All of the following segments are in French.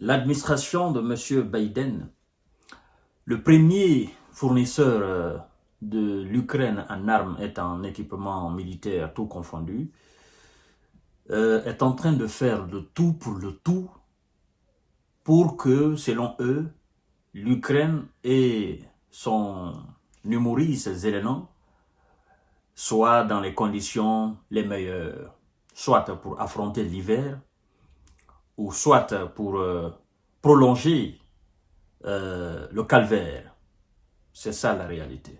L'administration de M. Biden, le premier fournisseur de l'Ukraine en armes et en équipement militaire, tout confondu, est en train de faire le tout pour que, selon eux, l'Ukraine et son humoriste Zelensky soient dans les conditions les meilleures, soit pour affronter l'hiver, ou soit pour prolonger le calvaire. C'est ça la réalité.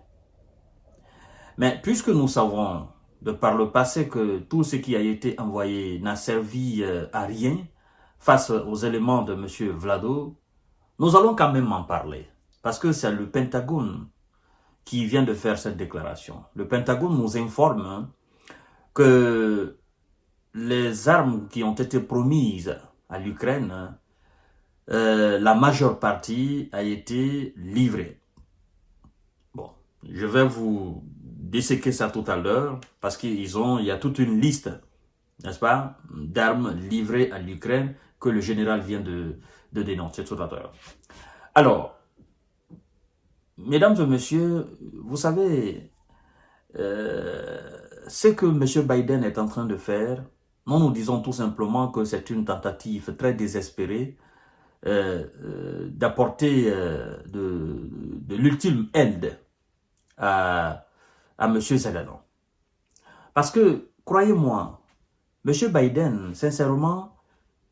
Mais puisque nous savons de par le passé que tout ce qui a été envoyé n'a servi à rien face aux éléments de M. Vlado, nous allons quand même en parler. Parce que c'est le Pentagone qui vient de faire cette déclaration. Le Pentagone nous informe que les armes qui ont été promises à l'Ukraine, la majeure partie a été livrée. Bon, je vais vous disséquer ça tout à l'heure parce qu'il y a toute une liste, n'est-ce pas, d'armes livrées à l'Ukraine que le général vient de dénoncer tout à l'heure. Alors, mesdames et messieurs, vous savez, ce que M. Biden est en train de faire, nous disons tout simplement que c'est une tentative très désespérée d'apporter de l'ultime aide à M. Zelensky. Parce que, croyez-moi, M. Biden, sincèrement,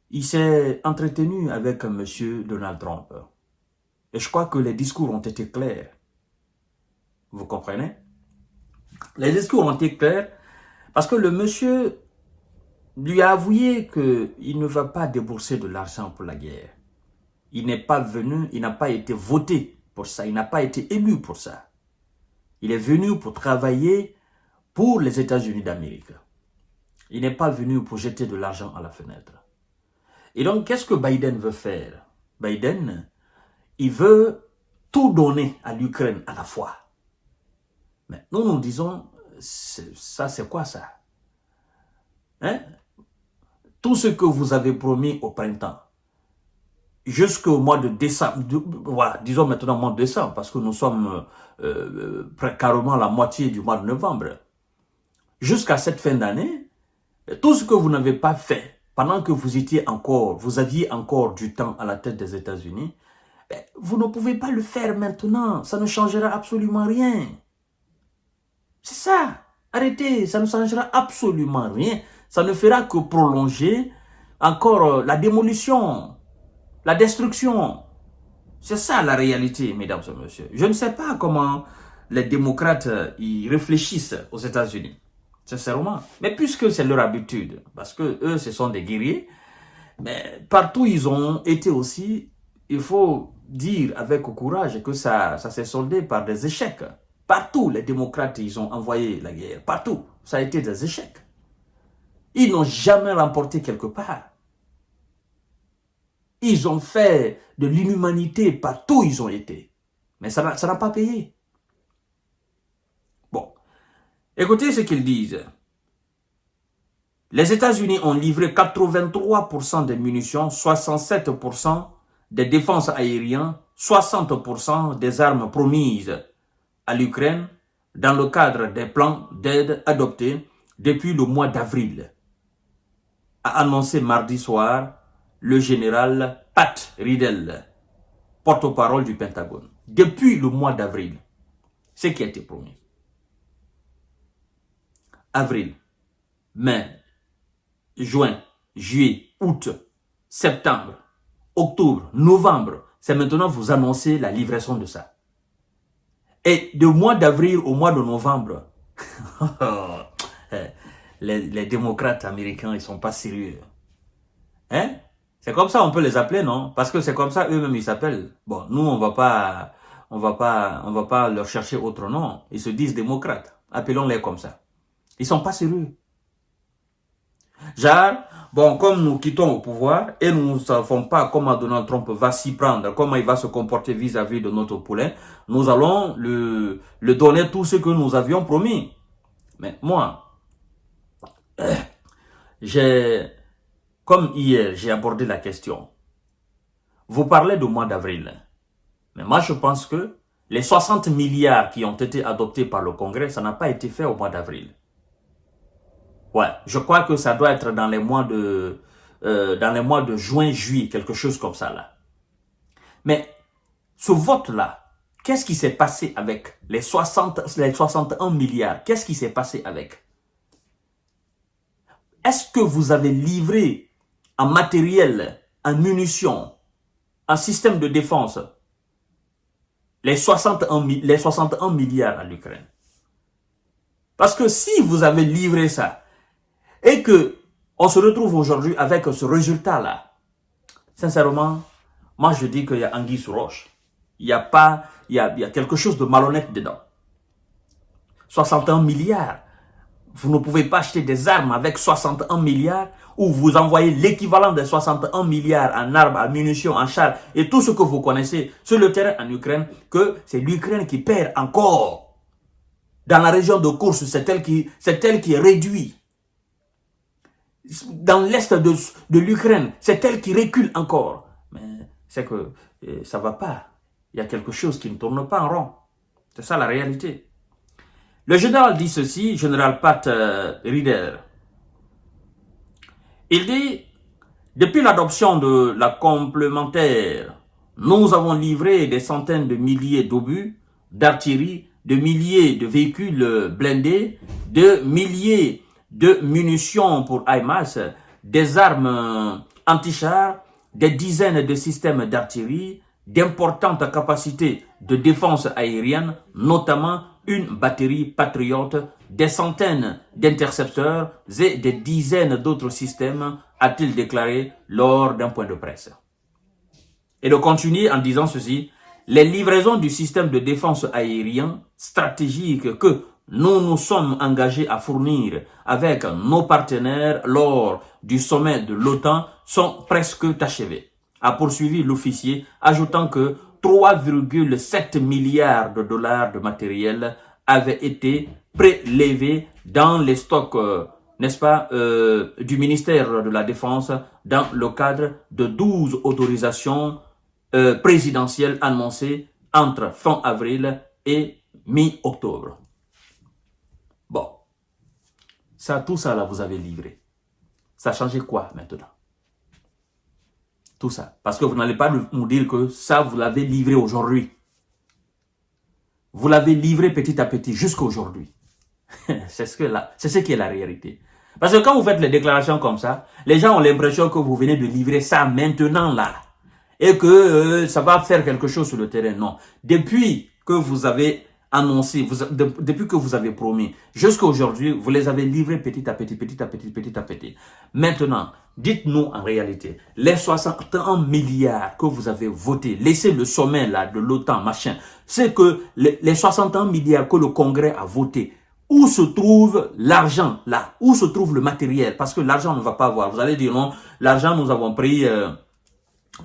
il s'est entretenu avec M. Donald Trump. Et je crois que les discours ont été clairs. Vous comprenez? Les discours ont été clairs parce que le monsieur lui a avoué qu'il ne va pas débourser de l'argent pour la guerre. Il n'est pas venu, il n'a pas été voté pour ça, il n'a pas été élu pour ça. Il est venu pour travailler pour les États-Unis d'Amérique. Il n'est pas venu pour jeter de l'argent à la fenêtre. Et donc, qu'est-ce que Biden veut faire? Biden, il veut tout donner à l'Ukraine à la fois. Mais nous disons, ça c'est quoi ça? Hein? Tout ce que vous avez promis au printemps, jusqu'au mois de décembre, voilà, disons maintenant mois de décembre, parce que nous sommes carrément la moitié du mois de novembre. Jusqu'à cette fin d'année, tout ce que vous n'avez pas fait, pendant que vous aviez encore du temps à la tête des États-Unis, vous ne pouvez pas le faire maintenant. Ça ne changera absolument rien. C'est ça. Arrêtez, ça ne changera absolument rien. Ça ne fera que prolonger encore la démolition, la destruction. C'est ça la réalité, mesdames et messieurs. Je ne sais pas comment les démocrates y réfléchissent aux États-Unis, sincèrement. Mais puisque c'est leur habitude, parce que eux, ce sont des guerriers, mais partout ils ont été aussi, il faut dire avec courage que ça s'est soldé par des échecs. Partout, les démocrates, ils ont envoyé la guerre. Partout, ça a été des échecs. Ils n'ont jamais remporté quelque part. Ils ont fait de l'inhumanité partout où ils ont été. Mais ça n'a pas payé. Bon, écoutez ce qu'ils disent. Les États-Unis ont livré 83% des munitions, 67% des défenses aériennes, 60% des armes promises à l'Ukraine dans le cadre des plans d'aide adoptés depuis le mois d'avril, a annoncé mardi soir le général Pat Riddle, porte-parole du Pentagone. Depuis le mois d'avril, ce qui a été promis. Avril, mai, juin, juillet, août, septembre, octobre, novembre, c'est maintenant vous annoncez la livraison de ça. Et du mois d'avril au mois de novembre, les démocrates américains, ils ne sont pas sérieux. Hein? C'est comme ça on peut les appeler, non? Parce que c'est comme ça eux-mêmes ils s'appellent. Bon, nous on va pas leur chercher autre nom. Ils se disent démocrates. Appelons-les comme ça. Ils sont pas sérieux. Genre, bon, comme nous quittons au pouvoir et nous ne savons pas comment Donald Trump va s'y prendre, comment il va se comporter vis-à-vis de notre poulain, nous allons le donner tout ce que nous avions promis. Mais moi, comme hier, j'ai abordé la question. vous parlez du mois d'avril. Mais moi, je pense que les 60 milliards qui ont été adoptés par le Congrès, ça n'a pas été fait au mois d'avril. Ouais, je crois que ça doit être dans les mois de juin, juillet, quelque chose comme ça là. Mais ce vote-là, qu'est-ce qui s'est passé avec les 61 milliards? Qu'est-ce qui s'est passé avec? Est-ce que vous avez livré en matériel, en munitions, en système de défense, les 61 milliards à l'Ukraine? Parce que si vous avez livré ça, et que on se retrouve aujourd'hui avec ce résultat-là, sincèrement, moi je dis qu'il y a anguille sous roche. Il y a quelque chose de malhonnête dedans. 61 milliards. Vous ne pouvez pas acheter des armes avec 61 milliards ou vous envoyez l'équivalent de 61 milliards en armes, en munitions, en chars et tout ce que vous connaissez sur le terrain en Ukraine, que c'est l'Ukraine qui perd encore. Dans la région de Koursk, c'est elle qui est réduite. Dans l'est de l'Ukraine, c'est elle qui recule encore. Mais c'est que ça ne va pas. Il y a quelque chose qui ne tourne pas en rond. C'est ça la réalité. Le général dit ceci, général Pat Rieder. Il dit, depuis l'adoption de la complémentaire, nous avons livré des centaines de milliers d'obus, d'artillerie, de milliers de véhicules blindés, de milliers de munitions pour HIMARS, des armes anti-chars, des dizaines de systèmes d'artillerie, d'importantes capacités de défense aérienne, notamment une batterie Patriot, des centaines d'intercepteurs et des dizaines d'autres systèmes, a-t-il déclaré lors d'un point de presse. Et il continue en disant ceci, les livraisons du système de défense aérien stratégique que nous nous sommes engagés à fournir avec nos partenaires lors du sommet de l'OTAN sont presque achevées, a poursuivi l'officier, ajoutant que 3,7 milliards de dollars de matériel avaient été prélevés dans les stocks, n'est-ce pas, du ministère de la Défense dans le cadre de 12 autorisations présidentielles annoncées entre fin avril et mi-octobre. Bon, tout ça là, vous avez livré. Ça a changé quoi maintenant? Tout ça. Parce que vous n'allez pas nous dire que ça, vous l'avez livré aujourd'hui. Vous l'avez livré petit à petit jusqu'à aujourd'hui. C'est ce qui est la réalité. Parce que quand vous faites les déclarations comme ça, les gens ont l'impression que vous venez de livrer ça maintenant là. Et que ça va faire quelque chose sur le terrain. Non. Depuis que vous avez annoncé, depuis que vous avez promis, jusqu'à aujourd'hui, vous les avez livrés petit à petit, petit à petit, petit à petit. Maintenant, dites-nous en réalité, les 61 milliards que vous avez votés, laissez le sommet là de l'OTAN, machin, c'est que les 61 milliards que le Congrès a voté, où se trouve l'argent là? Où se trouve le matériel? Parce que l'argent ne va pas avoir. Vous allez dire non, l'argent nous avons pris...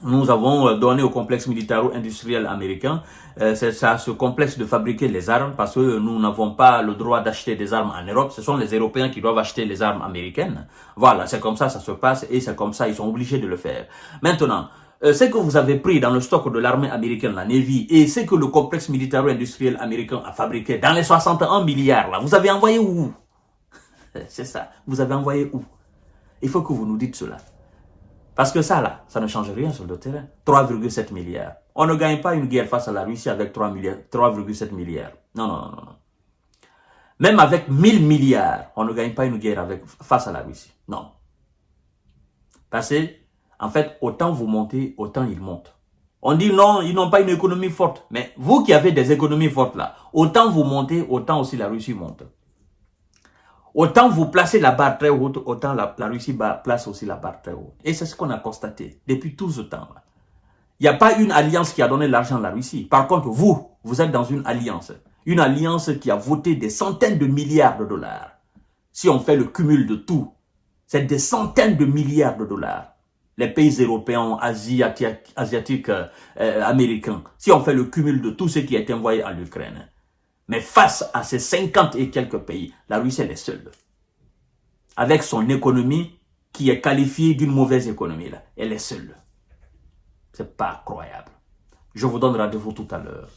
nous avons donné au complexe militaro-industriel américain, c'est ça, ce complexe de fabriquer les armes, parce que nous n'avons pas le droit d'acheter des armes en Europe. Ce sont les Européens qui doivent acheter les armes américaines. Voilà, c'est comme ça se passe et c'est comme ça, ils sont obligés de le faire. Maintenant, ce que vous avez pris dans le stock de l'armée américaine, la Navy, et ce que le complexe militaro-industriel américain a fabriqué dans les 61 milliards, là, vous avez envoyé où? C'est ça, vous avez envoyé où? Il faut que vous nous dites cela. Parce que ça, là, ça ne change rien sur le terrain. 3,7 milliards. On ne gagne pas une guerre face à la Russie avec 3,7 milliards. Non, non, non, non. Même avec 1000 milliards, on ne gagne pas une guerre face à la Russie. Non. Parce que, en fait, autant vous montez, autant ils montent. On dit non, ils n'ont pas une économie forte. Mais vous qui avez des économies fortes là, autant vous montez, autant aussi la Russie monte. Autant vous placez la barre très haute, autant la Russie place aussi la barre très haute. Et c'est ce qu'on a constaté depuis tout ce temps-là. Il n'y a pas une alliance qui a donné l'argent à la Russie. Par contre, vous êtes dans une alliance. Une alliance qui a voté des centaines de milliards de dollars. Si on fait le cumul de tout, c'est des centaines de milliards de dollars. Les pays européens, asiatiques, américains. Si on fait le cumul de tout ce qui est envoyé à l'Ukraine. Mais face à ces 50 et quelques pays, la Russie elle est seule. Avec son économie qui est qualifiée d'une mauvaise économie, là, elle est seule. C'est pas croyable. Je vous donne rendez-vous tout à l'heure.